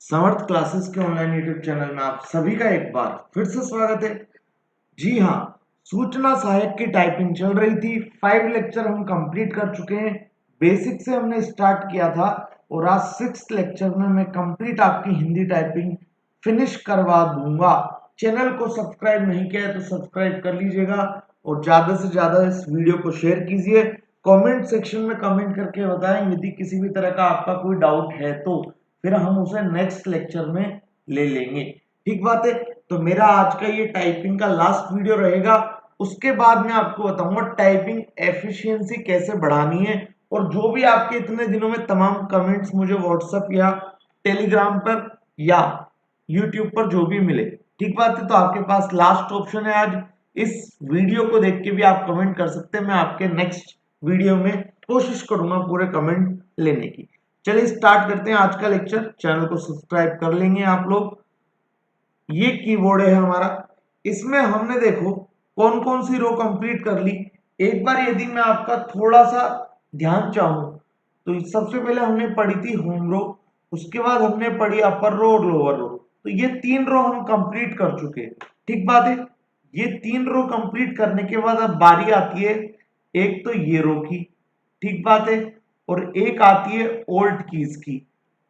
समर्थ classes के online YouTube channel में आप सभी का एक बार फिर से स्वागत है। जी हाँ, सूचना सहायक की टाइपिंग चल रही थी। 5 लेक्चर हम कंप्लीट कर चुके हैं। बेसिक से हमने स्टार्ट किया था और आज 6th लेक्चर में मैं कंप्लीट आपकी हिंदी टाइपिंग फिनिश करवा दूंगा। चैनल को सब्सक्राइब नहीं किया है तो सब्सक्राइब कर लीजिएगा और ज्यादा से ज्यादा इस वीडियो को शेयर कीजिए। कमेंट सेक्शन में कमेंट करके बताएं यदि किसी भी तरह का आपका कोई डाउट है तो फिर हम उसे नेक्स्ट लेक्चर में ले लेंगे। ठीक बात है। तो मेरा आज का ये टाइपिंग का लास्ट वीडियो रहेगा। उसके बाद मैं आपको बताऊंगा टाइपिंग एफिशिएंसी कैसे बढ़ानी है और जो भी आपके इतने दिनों में तमाम कमेंट्स मुझे व्हाट्सएप या टेलीग्राम पर या यूट्यूब पर जो भी मिले। ठीक बात है। तो आपके पास लास्ट ऑप्शन है। आज इस वीडियो को देख के भी आप कमेंट कर सकते हैं। मैं आपके नेक्स्ट वीडियो में कोशिश करूंगा पूरे कमेंट लेने की। चलिए स्टार्ट करते हैं आज का लेक्चर। चैनल को सब्सक्राइब कर लेंगे आप लोग। ये कीबोर्ड है हमारा। इसमें हमने देखो कौन कौन सी रो कंप्लीट कर ली। एक बार यदि मैं आपका थोड़ा सा ध्यान चाहूं तो सबसे पहले हमने पढ़ी थी होम रो, उसके बाद हमने पढ़ी अपर रो और लोअर रो। तो ये 3 रो हम कंप्लीट कर चुके हैं। ठीक बात है। ये 3 रो कंप्लीट करने के बाद अब बारी आती है एक तो ये रो की। ठीक बात है। और एक आती है ओल्ड कीज की।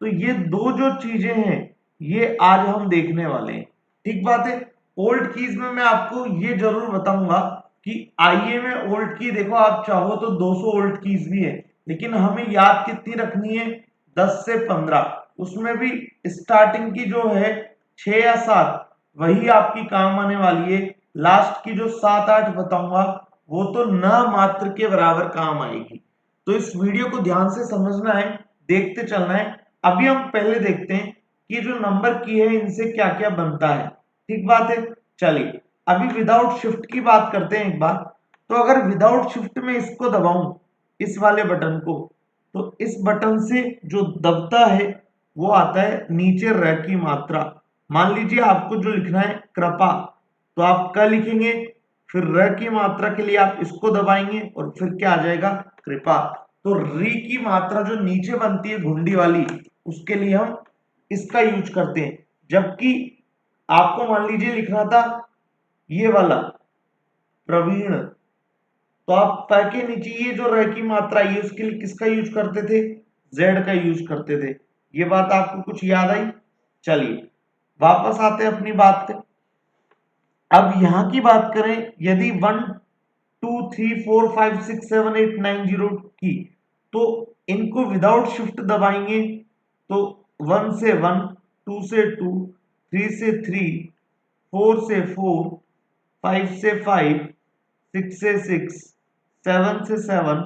तो ये दो जो चीजें हैं ये आज हम देखने वाले हैं। ठीक बात है। ओल्ड कीज में मैं आपको ये जरूर बताऊंगा कि आईए में ओल्ड की देखो, आप चाहो तो 200 ओल्ड कीज भी है, लेकिन हमें याद कितनी रखनी है? 10 से 15। उसमें भी स्टार्टिंग की जो है 6 या 7 वही आपकी काम आने वाली है। लास्ट की जो 7-8 बताऊंगा वो तो न मात्र के बराबर काम आएगी। तो इस वीडियो को ध्यान से समझना है, देखते चलना है। अभी हम पहले देखते हैं कि जो नंबर की है इनसे क्या क्या बनता है। ठीक बात है। चलिए अभी विदाउट शिफ्ट की बात करते हैं एक बार। तो अगर विदाउट शिफ्ट में इसको दबाऊं, इस वाले बटन को, तो इस बटन से जो दबता है वो आता है नीचे र की मात्रा। मान लीजिए आपको जो लिखना है कृपा, तो आप क लिखेंगे, फिर र की मात्रा के लिए आप इसको दबाएंगे और फिर क्या आ जाएगा? कृपा। तो री की मात्रा जो नीचे बनती है घुंडी वाली, उसके लिए हम इसका यूज करते हैं। जबकि आपको मान लीजिए लिखना था ये वाला प्रवीण, तो आप प के नीचे ये जो र की मात्रा आई है उसके लिए किसका यूज करते थे? जेड का यूज करते थे। ये बात आपको कुछ याद आई? चलिए वापस आते हैं अपनी बात पे। अब यहां की बात करें, यदि 1 2 3 4 5 6 7 8 9 0 की, तो इनको विदाउट शिफ्ट दबाएंगे तो 1 से 1, 2 से 2, 3 से 3, 4 से 4, 5 से 5, 6 से 6, 7 से 7,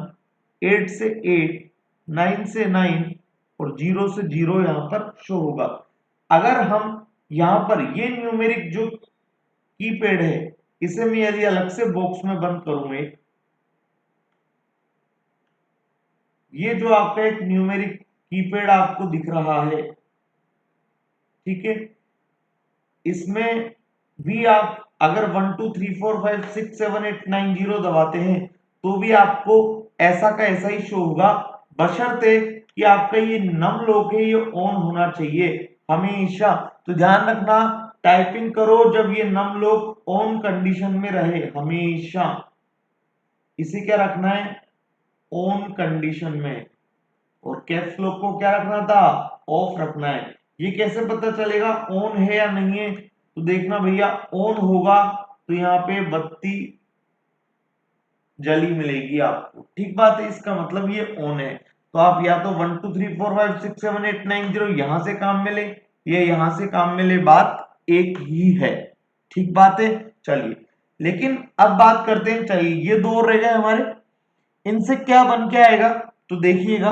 8 से 8, 9 से 9 और 0 से 0 यहां पर शो होगा। अगर हम यहां पर ये न्यूमेरिक जो कीपैड है इसे मैं यदि अलग से बॉक्स में बंद करूं, एक ये जो आपका एक न्यूमेरिक कीपैड आपको दिख रहा है, ठीक है, इसमें भी आप अगर 1 2 3 4 5 6 7 8 9 0 दबाते हैं तो भी आपको ऐसा का ऐसा ही शो होगा, बशर्ते कि आपका ये नम लॉक है ये ऑन होना चाहिए हमेशा। तो ध्यान रखना, टाइपिंग करो जब ये नम लॉक ऑन कंडीशन में रहे हमेशा। इसे क्या रखना है? ऑन कंडीशन में। और कैप्स लॉक को क्या रखना था? ऑफ रखना है। ये कैसे पता चलेगा ऑन है या नहीं है? तो देखना भैया, ऑन होगा तो यहाँ पे बत्ती जली मिलेगी आपको। ठीक बात है। इसका मतलब ये ऑन है। तो आप या तो 1 2 3 4 5 6 7 8 9 0 यहां से काम मिले या यहां से काम मिले, बात एक ही है। ठीक बात है। चलिए लेकिन अब बात करते हैं, चलिए ये दो और रह गए हमारे, इनसे क्या बन के आएगा? तो देखिएगा,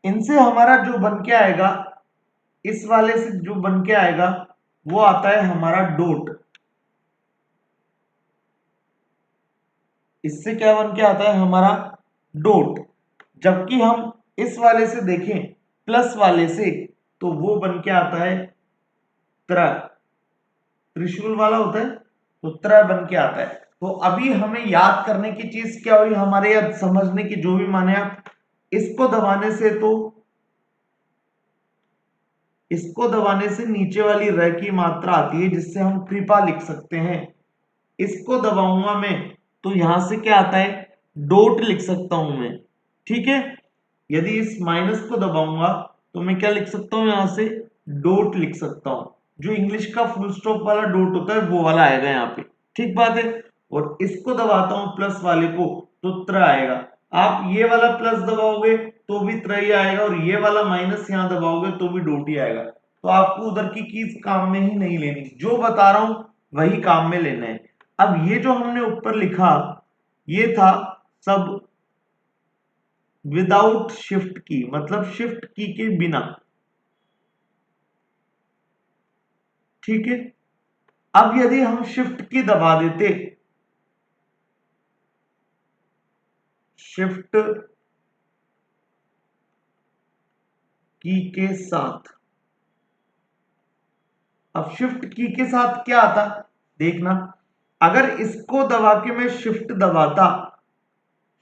इनसे हमारा जो बन के आएगा, इस वाले से जो बन के आएगा वो आता है हमारा डॉट। इससे क्या बन के आता है हमारा? डॉट। जबकि हम इस वाले से देखें प्लस वाले से, तो वो बन के आता है त्र। त्रिशूल वाला होता है तो त्र बन के आता है। तो अभी हमें याद करने की चीज क्या हुई हमारे, या समझने की जो भी माने आप, इसको दबाने से तो इसको दबाने से नीचे वाली र की मात्रा आती है जिससे हम कृपा लिख सकते हैं। इसको दबाऊंगा मैं तो यहां से क्या आता है, डॉट लिख सकता हूं मैं। ठीक है, यदि इस माइनस को दबाऊंगा तो मैं क्या लिख सकता हूं, यहां से डॉट लिख सकता हूं। जो इंग्लिश का फुल स्टॉप वाला डॉट होता है वो वाला आएगा यहाँ पे। ठीक बात है। और इसको दबाता हूं प्लस वाले को तो त्र आएगा। आप ये वाला प्लस दबाओगे तो भी त्र ही आएगा और ये वाला माइनस यहां दबाओगे तो भी डॉट ही आएगा। तो आपको उधर की कीज काम में ही नहीं लेनी, जो बता रहा हूं वही काम में लेना है। अब ये जो हमने ऊपर लिखा ये था सब विदाउट शिफ्ट की, मतलब शिफ्ट की के बिना। ठीक है, अब यदि हम शिफ्ट की दबा देते, शिफ्ट की के साथ, अब शिफ्ट की के साथ क्या आता देखना, अगर इसको दबा के मैं शिफ्ट दबाता,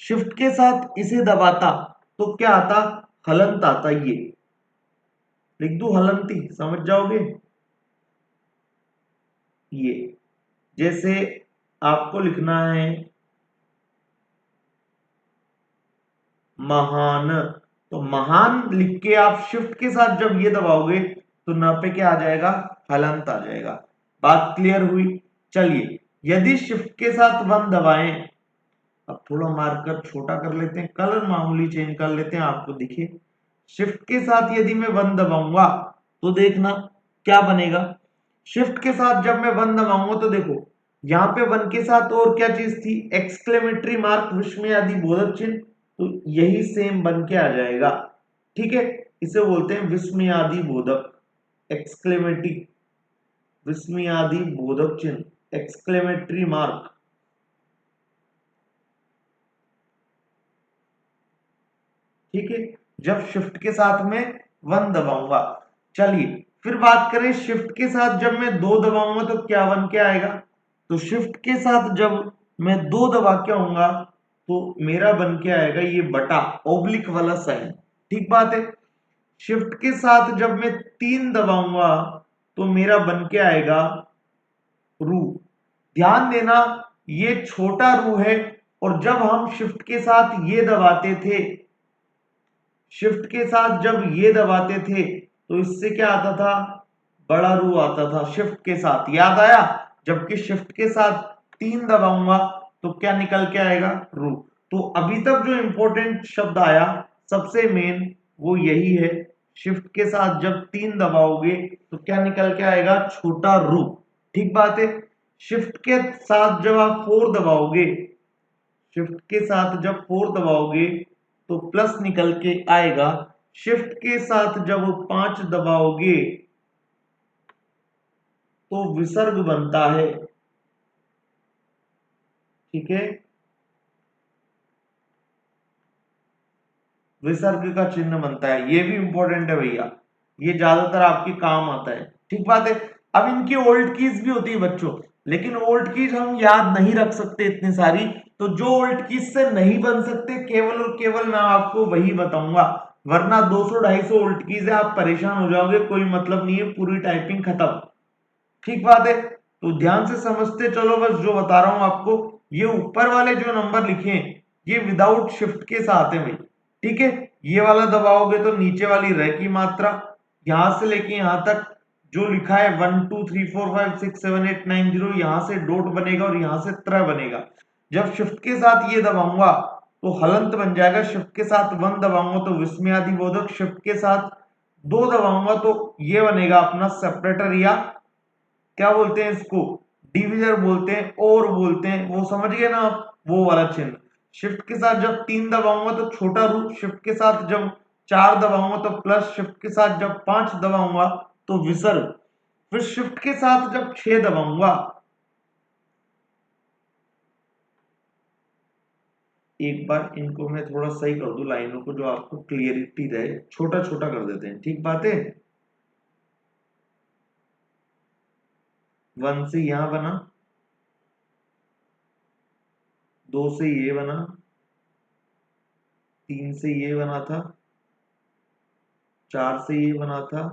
शिफ्ट के साथ इसे दबाता तो क्या आता, हलंत आता। ये लिख दू हलंती, समझ जाओगे। ये जैसे आपको लिखना है महान, तो महान लिख के आप शिफ्ट के साथ जब ये दबाओगे तो न पे क्या आ जाएगा, हलंत आ जाएगा। बात क्लियर हुई। चलिए, यदि शिफ्ट के साथ वन दबाएं, अब थोड़ा मार्कर छोटा कर लेते हैं, कलर मामूली चेंज कर लेते हैं आपको दिखे। शिफ्ट के साथ यदि मैं वन दबाऊंगा तो देखना क्या बनेगा। शिफ्ट के साथ जब मैं वन दबाऊंगा तो देखो यहाँ पे वन के साथ और क्या चीज थी, एक्सक्लेमेटरी मार्क, विस्मय आदि बोधक चिन्ह, तो यही सेम बन के आ जाएगा। ठीक है, इसे बोलते हैं विस्मय आदि बोधक, एक्सक्लेमेटरी, विस्मय आदि बोधक चिन्ह, एक्सक्लेमेटरी मार्क। ठीक है, जब शिफ्ट के साथ में वन दबाऊंगा। चलिए फिर बात करें शिफ्ट के साथ जब मैं दो दबाऊंगा तो क्या बन के आएगा। तो शिफ्ट के साथ जब मैं दो दबा के आऊंगा तो मेरा बन के आएगा ये बटा ओब्लिक वाला साइन। ठीक बात है। शिफ्ट के साथ जब मैं तीन दबाऊंगा तो मेरा बन के आएगा रू। ध्यान देना ये छोटा रू है, और जब हम शिफ्ट के साथ ये दबाते थे, शिफ्ट के साथ जब ये दबाते थे तो इससे क्या आता था, बड़ा रू आता था शिफ्ट के साथ, याद आया। जबकि शिफ्ट के साथ तीन दबाऊंगा तो क्या निकल के आएगा, रू। तो अभी तक जो इंपॉर्टेंट शब्द आया सबसे मेन वो यही है, शिफ्ट के साथ जब तीन दबाओगे तो क्या निकल के आएगा, छोटा रू। ठीक बात है। शिफ्ट के साथ जब आप फोर दबाओगे, शिफ्ट के साथ जब फोर दबाओगे तो प्लस निकल के आएगा। शिफ्ट के साथ जब पांच दबाओगे तो विसर्ग बनता है। ठीक है, विसर्ग का चिन्ह बनता है, ये भी इंपॉर्टेंट है भैया, ये ज्यादातर आपके काम आता है। ठीक बात है। अब इनकी ओल्ड कीज भी होती है बच्चों, लेकिन ओल्ड कीज हम याद नहीं रख सकते इतनी सारी, तो जो ओल्ड कीज से नहीं बन सकते केवल और केवल मैं आपको वही बताऊंगा, वरना 200-250 ओल्ड कीज है, आप परेशान हो जाओगे, कोई मतलब नहीं है, पूरी टाइपिंग खत्म। ठीक बात है। तो ध्यान से समझते चलो, बस जो बता रहा हूं आपको, ये ऊपर वाले जो नंबर लिखे हैं ये विदाउट शिफ्ट के साथ है भाई। ठीक है, ये वाला दबाओगे तो नीचे वाली रह की मात्रा यहां से लेके यहां तक जो लिखा है 1 2 3 4 5 6 7 8 9 0, यहां से डॉट बनेगा और यहां से त्र बनेगा। जब शिफ्ट के साथ ये दबाऊंगा तो हलंत बन जाएगा, शिफ्ट के साथ वन दबाऊंगा तो विस्मयादि बोधक, शिफ्ट के साथ दो दबाऊंगा तो ये बनेगा अपना सेपरेटर, या क्या बोलते हैं इसको, डिविजर बोलते हैं, और बोलते हैं, वो समझ गए ना आप, वो वाला चिन्ह। शिफ्ट के साथ जब तीन दबाऊंगा तो छोटा रूप, शिफ्ट के साथ जब चार दबाऊंगा तो प्लस, शिफ्ट के साथ जब पांच दबाऊंगा तो विसर्ग, फिर शिफ्ट के साथ जब छह दबाऊंगा, एक बार इनको मैं थोड़ा सही कर दूं लाइनों को, जो आपको क्लियरिटी रहे, छोटा छोटा कर देते हैं। ठीक बात है। वन से यहां बना, दो से ये बना, तीन से ये बना था, चार से ये बना था,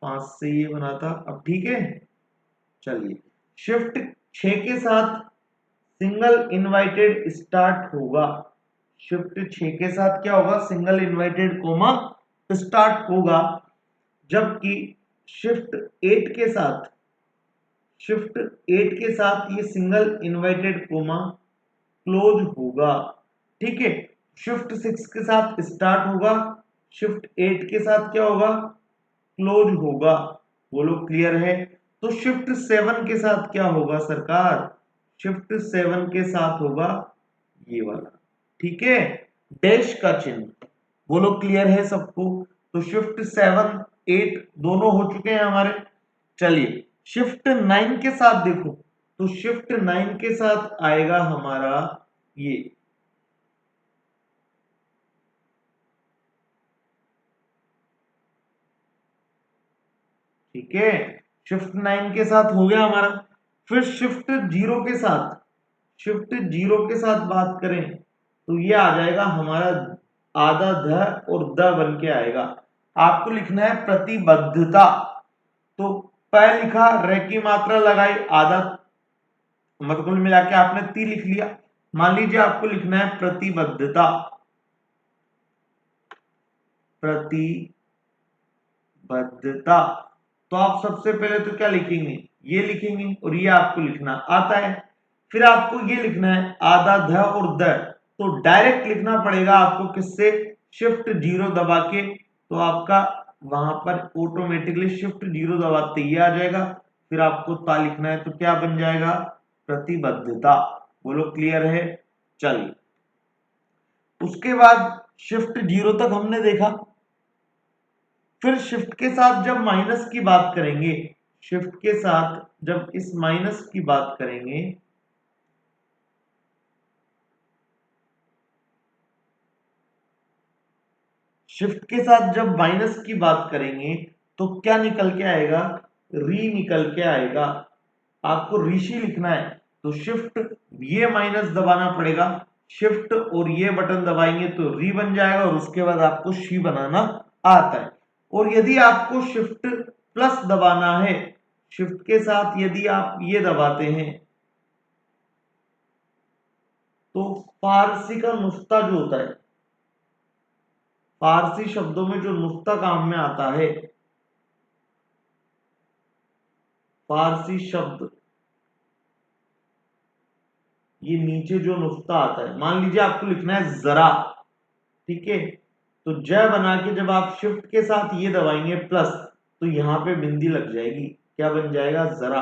5 से ये बना था। अब ठीक है, चलिए शिफ्ट 6 के साथ सिंगल इनवाइटेड स्टार्ट होगा। शिफ्ट 6 के साथ क्या होगा, सिंगल इनवाइटेड कोमा स्टार्ट होगा। जबकि शिफ्ट 8 के साथ ये सिंगल इनवाइटेड कोमा क्लोज होगा। ठीक है, शिफ्ट 6 के साथ स्टार्ट होगा, शिफ्ट 8 के साथ क्या होगा, क्लोज होगा। बोलो क्लियर है। तो शिफ्ट 7 के साथ क्या होगा सरकार, शिफ्ट 7 के साथ होगा ये वाला। ठीक है, डैश का चिन्ह। बोलो क्लियर है सबको। तो शिफ्ट 7 8 दोनों हो चुके हैं हमारे। चलिए शिफ्ट 9 के साथ देखो, तो शिफ्ट 9 के साथ आएगा हमारा ये, ठीक है, शिफ्ट 9 के साथ हो गया हमारा। फिर शिफ्ट 0 के साथ, बात करें तो ये आ जाएगा हमारा आधा ध और द बन के आएगा। आपको लिखना है प्रतिबद्धता। तो प लिखा, रे की मात्रा लगाई, आधा, मतलब कुल मिला के आपने ती लिख लिया। मान लीजिए आपको लिखना है प्रतिबद्धता, तो आप सबसे पहले तो क्या लिखेंगे, ये लिखेंगे, और ये आपको लिखना आता है। फिर आपको ये लिखना है आधा ध और द, तो डायरेक्ट लिखना पड़ेगा आपको किससे, शिफ्ट 0 दबा के। तो आपका वहां पर ऑटोमेटिकली शिफ्ट 0 दबाते ये आ जाएगा। फिर आपको ता लिखना है, तो क्या बन जाएगा, प्रतिबद्धता। बोलो क्लियर है। चलिए उसके बाद शिफ्ट 0 तक हमने देखा। फिर शिफ्ट के साथ जब माइनस की बात करेंगे, शिफ्ट के साथ जब इस माइनस की बात करेंगे, शिफ्ट के साथ जब माइनस की बात करेंगे तो क्या निकल के आएगा, री निकल के आएगा। आपको ऋषि लिखना है, तो शिफ्ट ये माइनस दबाना पड़ेगा, शिफ्ट और ये बटन दबाएंगे तो री बन जाएगा, और उसके बाद आपको शी बनाना आता है। और यदि आपको शिफ्ट प्लस दबाना है, शिफ्ट के साथ यदि आप ये दबाते हैं, तो फारसी का नुस्खा जो होता है, फारसी शब्दों में जो नुस्खा काम में आता है, फारसी शब्द, ये नीचे जो नुस्खा आता है, मान लीजिए आपको लिखना है जरा, ठीक है, तो जय बना के जब आप शिफ्ट के साथ ये दबाएंगे प्लस, तो यहां पे बिंदी लग जाएगी, क्या बन जाएगा, जरा।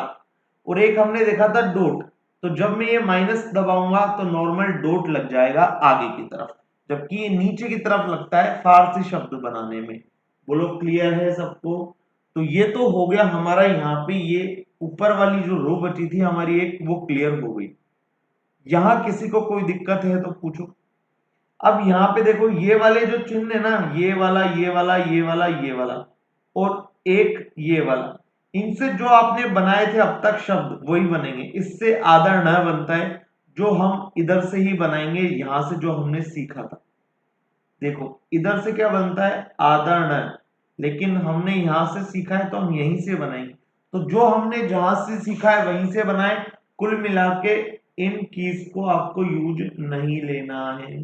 और एक हमने देखा था डॉट, तो जब मैं ये माइनस दबाऊंगा तो नॉर्मल डॉट लग जाएगा आगे की तरफ, जबकि ये नीचे की तरफ लगता है फारसी शब्द बनाने में। बोलो क्लियर है सबको। तो ये तो हो गया हमारा, यहाँ पे ये ऊपर वाली जो रो बची थी हमारी एक, वो क्लियर हो गई। यहां किसी को कोई दिक्कत है तो पूछो। अब यहाँ पे देखो ये वाले जो चिन्ह है ना, ये वाला, ये वाला, ये वाला, ये वाला, और एक ये वाला, इनसे जो आपने बनाए थे अब तक शब्द वही बनेंगे। इससे आधा न बनता है, जो हम इधर से ही बनाएंगे, यहां से जो हमने सीखा था। देखो इधर से क्या बनता है, आधा न, लेकिन हमने यहां से सीखा है तो हम यहीं से बनाएंगे। तो जो हमने जहां से सीखा है वहीं से बनाए। कुल मिला के इन कीज को आपको यूज नहीं लेना है,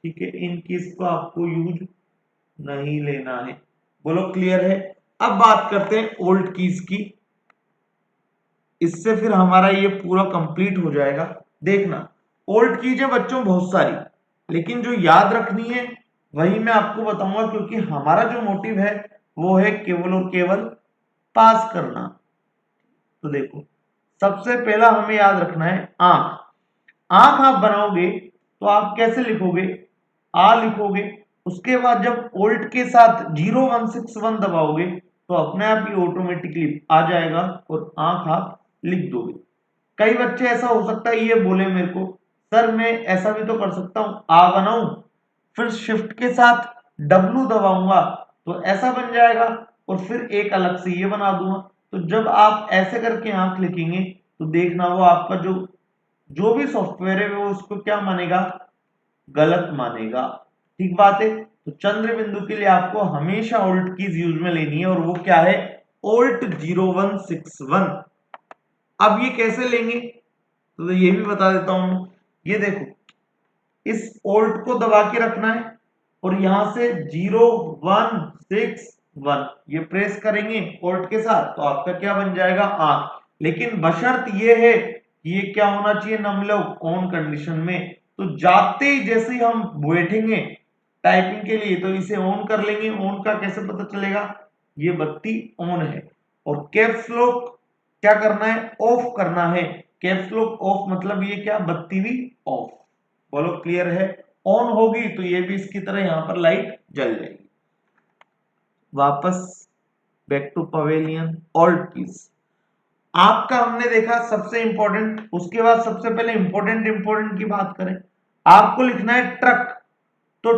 ठीक है, इन कीज को आपको यूज नहीं लेना है। बोलो क्लियर है। अब बात करते हैं ओल्ड कीज की, इससे फिर हमारा ये पूरा कंप्लीट हो जाएगा। देखना ओल्ड कीज है बच्चों बहुत सारी, लेकिन जो याद रखनी है वही मैं आपको बताऊंगा, क्योंकि हमारा जो मोटिव है वो है केवल और केवल पास करना। तो देखो सबसे पहला हमें याद रखना है आंख। आंख आप बनाओगे तो आप कैसे लिखोगे, आ लिखोगे, उसके बाद जब ओल्ट के साथ 0161 दबाओगे तो अपने आप ही ऑटोमेटिकली आ जाएगा और आंख आप लिख दोगे। कई बच्चे ऐसा हो सकता है ये बोले मेरे को, सर मैं ऐसा भी तो कर सकता हूं, आ बनाऊं फिर शिफ्ट के साथ डब्लू दबाऊंगा तो ऐसा बन जाएगा, और फिर एक अलग से ये बना दूंगा। तो जब आप ऐसे करके आंख लिखेंगे तो देखना वो आपका जो भी सॉफ्टवेयर है वो उसको क्या मानेगा, गलत मानेगा। ठीक बात है। तो चंद्र बिंदु के लिए आपको हमेशा ओल्ट कीज यूज में लेनी है और वो क्या है, ओल्ट 0161। अब ये कैसे लेंगे तो ये भी बता देता हूं मैं। ये देखो, इस ओल्ट को दबा के रखना है और यहां से 0161 ये प्रेस करेंगे ओल्ट के साथ तो आपका क्या बन जाएगा, आंख। लेकिन बशर्त ये है कि ये क्या होना चाहिए, नमलव ऑन कंडीशन में। तो जाते ही जैसे ही हम बैठेंगे टाइपिंग के लिए तो इसे ऑन कर लेंगे। ऑन का कैसे पता चलेगा, ये बत्ती ऑन है। और कैप्स लॉक क्या करना है, ऑफ करना है। कैप्स लॉक ऑफ मतलब ये क्या, बत्ती भी ऑफ। बोलो क्लियर है। ऑन होगी तो ये भी इसकी तरह यहां पर लाइट जल जाएगी। वापस back to pavilion, alt keys. आपका हमने देखा सबसे इंपॉर्टेंट। उसके बाद सबसे पहले इंपॉर्टेंट की बात करें, आपको लिखना है ट्रक। तो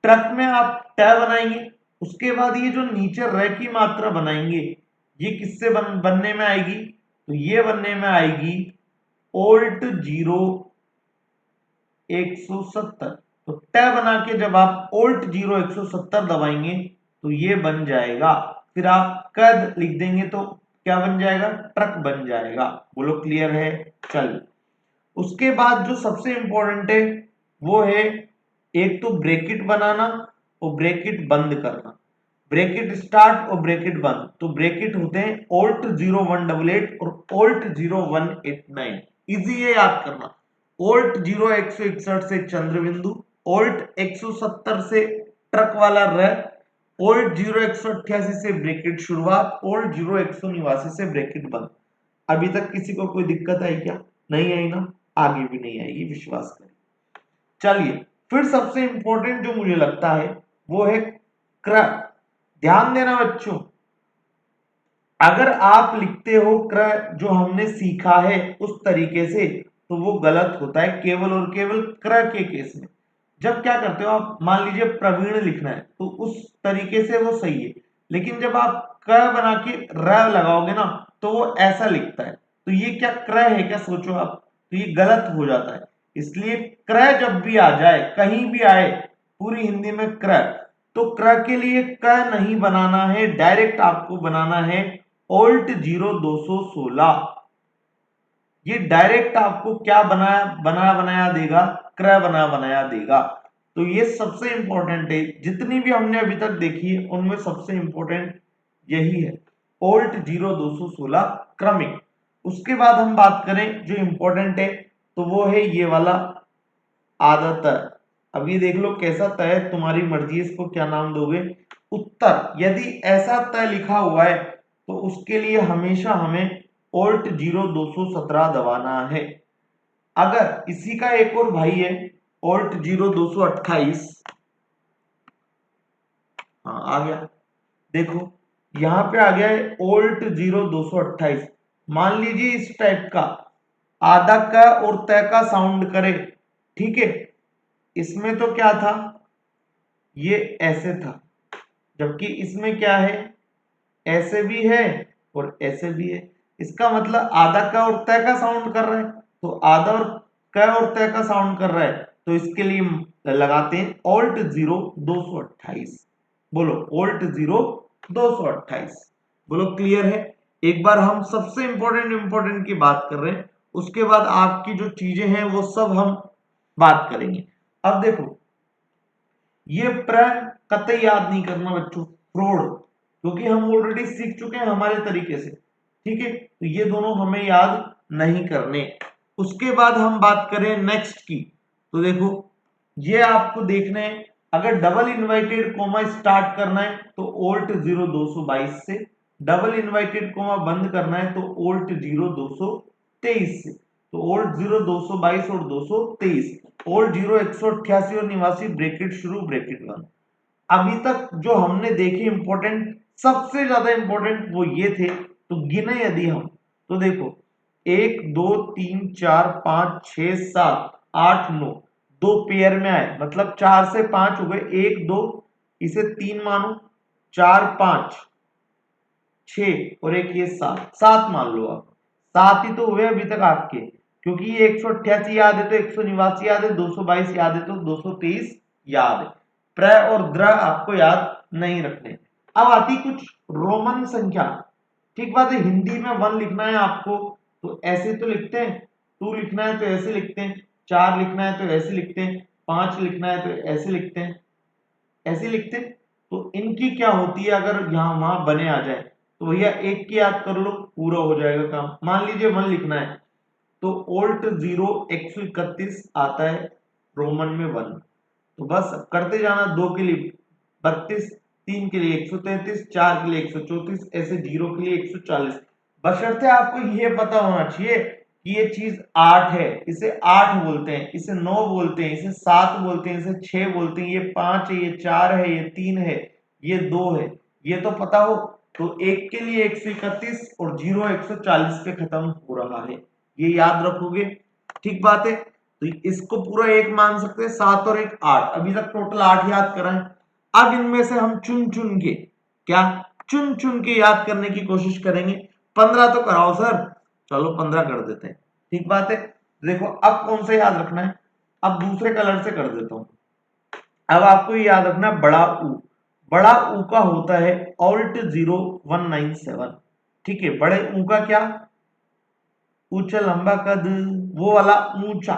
ट्रक में आप टै बनाएंगे। उसके बाद ये जो नीचे र की मात्रा बनाएंगे ये किससे बनने में आएगी, तो ये बनने में आएगी ओल्ट 0170। तो टै बना के जब आप ओल्ट 0170 दबाएंगे तो ये बन जाएगा। फिर आप कद लिख देंगे तो क्या बन जाएगा, ट्रक बन जाएगा। बोलो क्लियर है। चल, उसके बाद जो सबसे इंपॉर्टेंट है वो है एक तो ब्रैकेट बनाना और ब्रैकेट बंद करना। ब्रैकेट स्टार्ट और ब्रैकेट बंद। तो ब्रैकेट होते हैं ओल्ट 0188 और ओल्ट 0189। इजी है याद करना। ओल्ट 0161 से चंद्र बिंदु, ओल्ट 170 से ट्रक वाला र, ओल्ट 0188 से ब्रैकेट शुरुआत, ओल्ट 0189 से ब्रैकेट बंद। अभी तक किसी को कोई दिक्कत आई क्या, नहीं आई ना, आगे भी नहीं आएगी, विश्वास करिए। चलिए, फिर सबसे इंपॉर्टेंट जो मुझे लगता है वो है क्र। ध्यान देना बच्चों, अगर आप लिखते हो क्र जो हमने सीखा है उस तरीके से तो वो गलत होता है, केवल और केवल क्र के केस में। जब क्या करते हो आप, मान लीजिए प्रवीण लिखना है तो उस तरीके से वो सही है। लेकिन जब आप क बना के र लगाओगे ना तो वो ऐसा लिखता है। तो ये क्या क्र है क्या, सोचो आप, तो ये गलत हो जाता है। इसलिए क्र जब भी आ जाए, कहीं भी आए पूरी हिंदी में क्र, तो क्र के लिए क नहीं बनाना है, डायरेक्ट आपको बनाना है ओल्ट 0216। ये डायरेक्ट आपको क्या बनाया बनाया बनाया देगा, क्र बना बनाया देगा। तो ये सबसे इंपॉर्टेंट है, जितनी भी हमने अभी तक देखी है उनमें सबसे इंपॉर्टेंट यही है, ओल्ट 0216 क्रमिक। उसके बाद हम बात करें जो इंपॉर्टेंट है तो वो है ये वाला आधा त। अब ये देख लो कैसा त है, तुम्हारी मर्जी इसको क्या नाम दोगे। उत्तर यदि ऐसा त लिखा हुआ है तो उसके लिए हमेशा हमें ओल्ट 0217 दबाना है। अगर इसी का एक और भाई है ओल्ट 0228, हाँ आ गया, देखो यहां पे आ गया है ओल्ट 0228। मान लीजिए इस टाइप का आधा का और तय का साउंड करे, ठीक है। इसमें तो क्या था, ये ऐसे था, जबकि इसमें क्या है, ऐसे भी है और ऐसे भी है। इसका मतलब आधा का और तय का साउंड कर रहा है, तो आधा और क और तय का साउंड कर रहा है तो इसके लिए लगाते हैं ओल्ट 0228। बोलो ओल्ट 0228। बोलो क्लियर है। एक बार हम सबसे इंपॉर्टेंट की बात कर रहे हैं, उसके बाद आपकी जो चीजें हैं वो सब हम बात करेंगे। अब देखो, ये प्र कतई याद नहीं करना बच्चों, फ्रॉड, क्योंकि हम ऑलरेडी सीख चुके हैं हमारे तरीके से, ठीक है। तो ये दोनों हमें याद नहीं करने। उसके बाद हम बात करें नेक्स्ट की, तो देखो ये आपको देखना है। अगर डबल इनवाइटेड कोमा स्टार्ट करना है तो ओल्ट 0222 से, डबल इनवाइटेड कोमा बंद करना है तो ओल्ट 0223 से। तो ओल्ट 0222 और 223, ओल्ट 0188 और 89 ब्रैकेट शुरू ब्रैकेट बंद। अभी तक जो हमने देखे इंपॉर्टेंट, सबसे ज्यादा इंपॉर्टेंट वो ये थे। तो गिने यदि हम, तो देखो 1 2 3 4 5 6 7 8 9, दो पेयर में आए मतलब 4 से 5 हो गए, 1 2, इसे 3 मानो, 4 5 6 और एक ये 7, 7 मान लो आप। 7 ही तो हुए अभी तक आपके, क्योंकि ये 188 याद है तो 189 याद है, 222 याद है तो 223 याद है। प्र और द्र आपको याद नहीं रखने। अब आती कुछ रोमन संख्या। ठीक बात है, हिंदी में 1 लिखना है आपको तो ऐसे तो लिखते हैं, 2 लिखना है तो ऐसे लिखते हैं, 4 लिखना है तो ऐसे लिखते हैं, 5 लिखना है तो ऐसे लिखते हैं, ऐसे लिखते हैं। तो इनकी क्या होती है, अगर यहाँ वहां बने आ जाए तो भैया एक की याद कर लो, पूरा हो जाएगा काम। मान लीजिए 1 लिखना है तो ओल्ट 0 131 आता है रोमन में 1। तो बस करते जाना, 2 के लिए 32, 3 के लिए 133, 4 के लिए 134, ऐसे 0 के लिए 140। बशर्ते आपको ये पता होना चाहिए कि ये चीज 8 है, इसे 8 बोलते हैं, इसे 9 बोलते हैं, इसे 7 बोलते हैं, इसे 6 बोलते हैं, ये 5 है, ये 4 है, ये 3 है, ये 2 है, ये तो पता हो। तो 1 के लिए 131 और 0 140 पे खत्म हो रहा है, ये याद रखोगे। ठीक बात है, तो इसको पूरा 1 मान सकते हैं, 7 और 1 8, अभी तक टोटल 8 याद कराएं। अब इनमें से हम चुन चुन के, क्या चुन चुन के याद करने की कोशिश करेंगे। 15 तो कराओ सर, चलो 15 कर देते हैं। ठीक बात है, देखो अब कौन सा याद रखना है, अब दूसरे कलर से कर देता हूं। अब आपको ये याद रखना है बड़ा ऊ। बड़ा ऊ का होता है ऑल्ट 0197। ठीक है, बड़े ऊ का क्या, ऊंचा लंबा कद, वो वाला ऊंचा।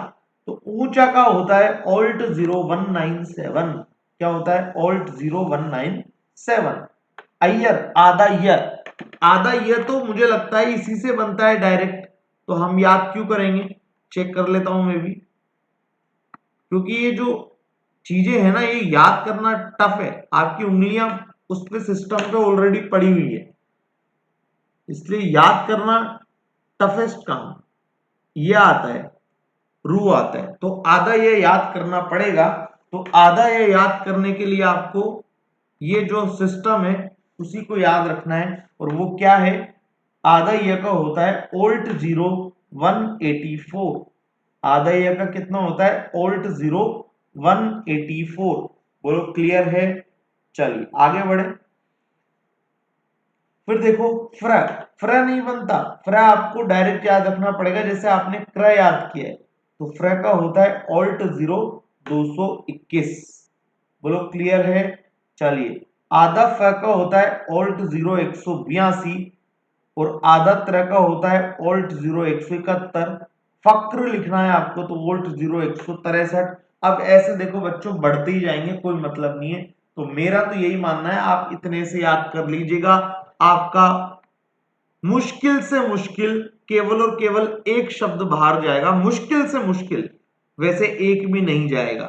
तो ऊंचा का होता है ऑल्ट 0197। क्या होता है, ऑल्ट 0197। अय्यर, आधा ईयर। आधा ईयर तो मुझे लगता है इसी से बनता है डायरेक्ट, तो हम याद क्यों करेंगे, चेक कर लेता हूं मैं भी, क्योंकि ये जो चीजें है ना ये याद करना टफ है, आपकी उंगलियां उस पे सिस्टम पे ऑलरेडी पड़ी हुई है, इसलिए याद करना टफेस्ट काम ये आता है, रू आता है। तो आधा ये याद करना पड़ेगा। तो आधा ये याद करने के लिए आपको ये जो सिस्टम है उसी को याद रखना है, और वो क्या है, आधा ये का होता है ओल्ट 0184। आधा ये का कितना होता है, ओल्ट 0184। बोलो क्लियर है, चलिए आगे बढ़े। फिर देखो फ्र, फ्र नहीं बनता, फ्र आपको डायरेक्ट याद रखना पड़ेगा जैसे आपने क्र याद किया है। तो फ्र का होता है ऑल्ट 0221। बोलो क्लियर है, चलिए। आधा फ का होता है ऑल्ट 0182 और आधा त्र का होता है ऑल्ट 0171। फक्र लिखना है आपको तो ऑल्ट 0163। अब ऐसे देखो बच्चों बढ़ते ही जाएंगे, कोई मतलब नहीं है। तो मेरा तो यही मानना है आप इतने से याद कर लीजिएगा, आपका मुश्किल से मुश्किल केवल और केवल एक शब्द बाहर जाएगा, मुश्किल से मुश्किल, वैसे एक भी नहीं जाएगा।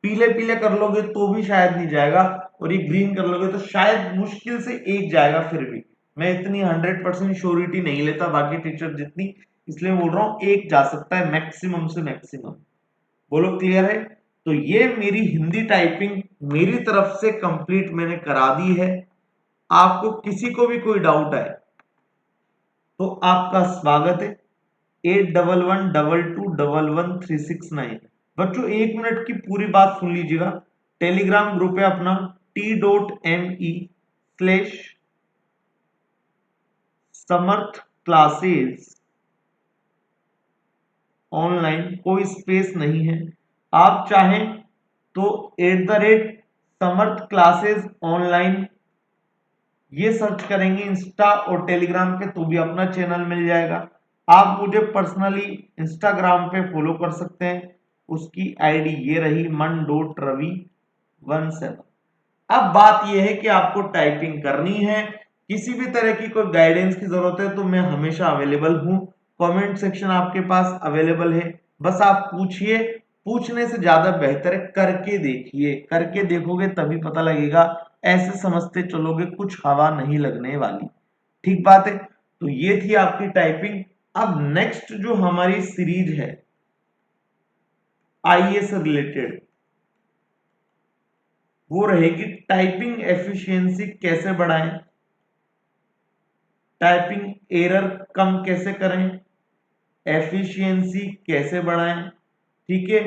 पीले पीले कर लोगे तो भी शायद नहीं जाएगा, और ये ग्रीन कर लोगे तो शायद मुश्किल से एक जाएगा। फिर भी मैं इतनी 100% श्योरिटी नहीं लेता बाकी टीचर जितनी, इसलिए बोल रहा हूं एक जा सकता है मैक्सिमम से मैक्सिमम। बोलो क्लियर है। तो ये मेरी हिंदी टाइपिंग मेरी तरफ से कंप्लीट मैंने करा दी है। आपको किसी को भी कोई डाउट है तो आपका स्वागत है। 81112211 369। बच्चों 1 मिनट की पूरी बात सुन लीजिएगा। टेलीग्राम ग्रुप है अपना t.me/समर्थ क्लासेस ऑनलाइन, कोई स्पेस नहीं है। आप चाहें तो @समर्थ क्लासेस ऑनलाइन ये सर्च करेंगे इंस्टा और टेलीग्राम पे तो भी अपना चैनल मिल जाएगा। आप मुझे पर्सनली इंस्टाग्राम पे फॉलो कर सकते हैं, उसकी आईडी ये रही man.ravi17। अब बात यह है कि आपको टाइपिंग करनी है, किसी भी तरह की कोई गाइडेंस की जरूरत है तो मैं हमेशा अवेलेबल हूँ। कमेंट सेक्शन आपके पास अवेलेबल है, बस आप पूछिए। पूछने से ज्यादा बेहतर है करके देखिए, करके देखोगे तभी पता लगेगा, ऐसे समझते चलोगे कुछ हवा नहीं लगने वाली। ठीक बात है, तो ये थी आपकी टाइपिंग। अब नेक्स्ट जो हमारी सीरीज है आईए से रिलेटेड, वो रहेगी टाइपिंग एफिशिएंसी कैसे बढ़ाएं, टाइपिंग एरर कम कैसे करें, एफिशिएंसी कैसे बढ़ाएं। ठीक है,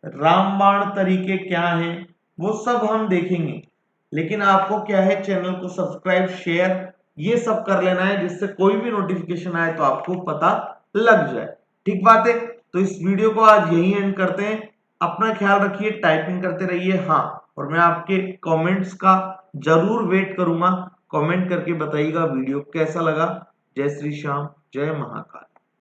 रामबाण तरीके क्या हैं वो सब हम देखेंगे। लेकिन आपको क्या है, चैनल को सब्सक्राइब शेयर ये सब कर लेना है जिससे कोई भी नोटिफिकेशन आए तो आपको पता लग जाए। ठीक बात है, तो इस वीडियो को आज यही एंड करते हैं। अपना ख्याल रखिए, टाइपिंग करते रहिए। हाँ, और मैं आपके कमेंट्स का जरूर वेट करूंगा। कमेंट करके बताइएगा वीडियो कैसा लगा। जय श्री श्याम, जय महाकाल।